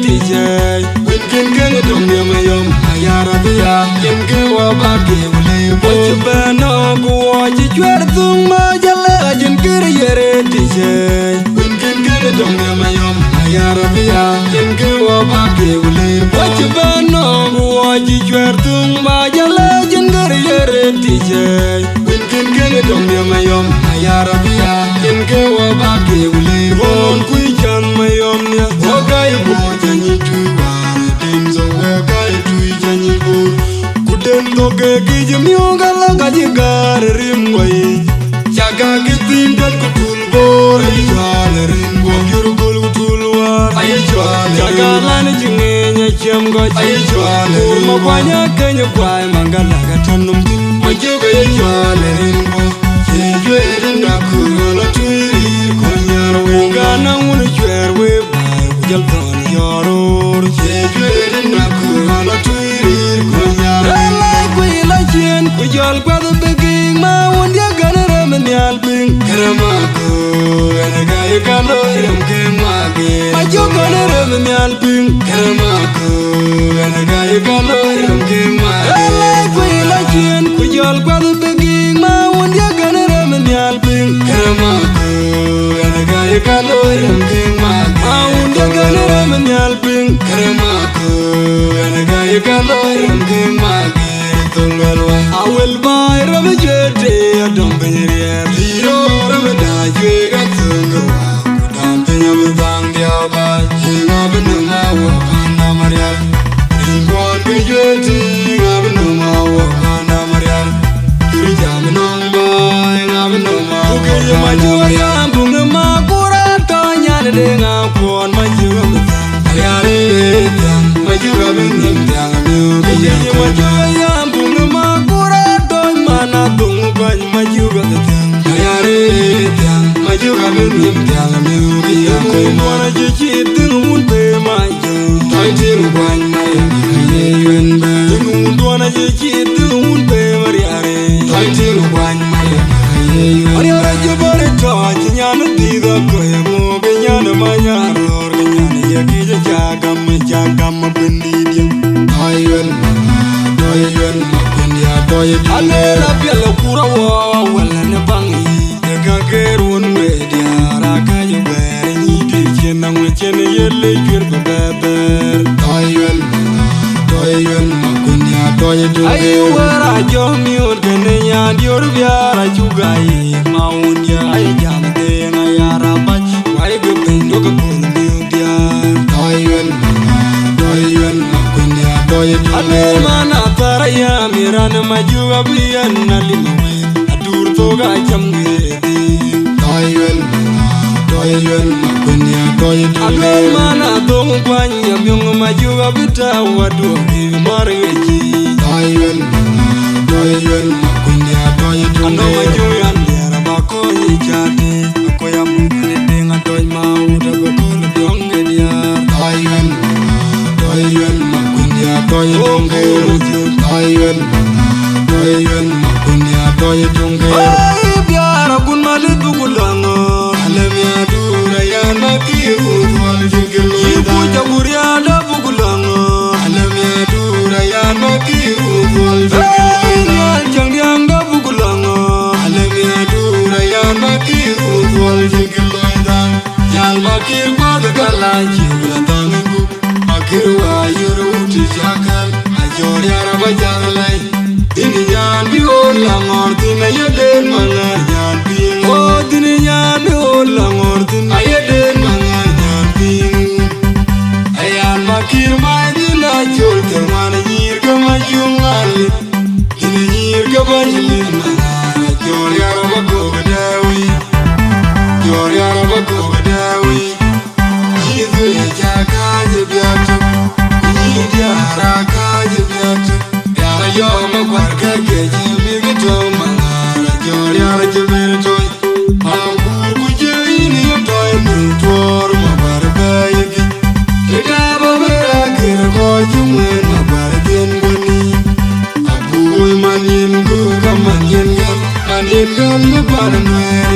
tije Winkin ken dum mayom ayarabia Yemke wabake wale Wachibano kuwachi chwerthung majala Jinkir yere tije Winkin ken dum mayom ayarabia Yemke wabake wale Wachibano kuwachi chwerthung majala Jinkir yere tije Winkin ken dum mayom ayarabia Yemke wabake wale Ron kuichan mayom nia Wakai bojanyi tuware Dinzo wakai tuichanyi bur Kuden toke kijimyo galanga jigar rimwai Chaga kitindan kutul bor Ayishwale rimbo Yurugul kutul war Ayishwale Chaga lani jingenya chemgoch Ayishwale Urma kwanya kenya kway Mangalaga tanum tin Majuga ayishwale rimbo Chejwe rinda kugola tuiri Konyarwe Ungana unu chwerwe Bay kujal toni yoror Chejwe rinda kugola tuiri Konyarwe Alay kwila chien Kujal kwa the begging Ma wundia gana ramen yalping Karamako Ganaga yukalo iramke mage Majo gana ramen yalping Karamako Ganaga yukalo iramke mage Alay kwila chien Kujal kwa the begging Ma wundia gana ramen yalping Karamako Ganaga yukalo iramke mage Ma wundia gana ramen yalping Karamako Ganaga yukalo iramke mage I will buy rubber jetty, I don't pay it. Zero rubber die, got to go out. Don't pay a bang, the other. Hang up in the hour, and I'm a real. In one big jetty, I'm in the hour, and I'm a real. You're jamming on by, I'm in the hour. Okay, my joy, I'm from the Makura, Tanya, the day I'm on my jewel. I am my jewel in the young. Okay, my joy, I'm from the Makura, Mana dung quanh mà chưa gặp được thằng Ayare thằng mà chưa gặp được niềm thằng lưu đi à cô mà chỉ chỉ từng muốn về mà giờ thay tiếng quanh mà nghe yên bờ từng muốn đua nó chỉ từng muốn về mà đi à thay tiếng quanh mà nghe yên anh ở chỗ bao nhiêu trò chỉ nhà nó đi ra coi mua cái nhà nó mà nhà rồi cái nhà này giờ kia cha cầm mà bên đi điên thay yên mà Ane la pielo kura wa wala ne bangi Ega gerun media raka yubere Nidi chena ngwechene yele jwer beber Toyen makunya toye dunge Ayu wera jomi urgene nyan dior biara chugayi Maunya ay jamde na yara bach Wai gupendo kapul miudia Toyen makunya toye dunge Ane mana taraya mirana majuga biyan nalimawe Adur toga chamgedi Toyen makunya toye dunge Ane mana tongu kwanya myungu majuga bita wadugi margeji Toyen makunya toye dunge Ano majuga ndera bako yichate Ako ya mukane denga toy mauda bakolo bionge diya Toyen makunya toye dunge Toyen makunya toye dunge Ay biara kun malibu kulango Alam ya dura ya nakiru Wal jigelo Ibu jaburi ada bukulango Alam ya dura ya nakiru Wal jigelo Ngal jang diang da bukulango Alam ya dura ya nakiru Wal jigelo Jal makir kwada kalanji Ula tangiku Makiru ayuru uti jakal Ajor yara bajangalai Dini nyan bi ola ngor Dina yaden mangar nyan ping Oh dini nyan bi ola ngor Dina yaden mangar nyan ping Ayan makir mai dina chol Termana nyir ka majungali Dina nyir ka banyilin mangar Ajor yara bagoga dawi Jor yara bagoga dawi Yidu ya jaka jibyatu Yidi yara ka jibyatu Yo ma kwarka keji bigi to mangara jor yara jibir toy ma kur kuje ini yo toy mutor ma barba yiki eka ba bera kir ko jumwen ma barbien goni abu manin gu kamanin gam ma bar nwer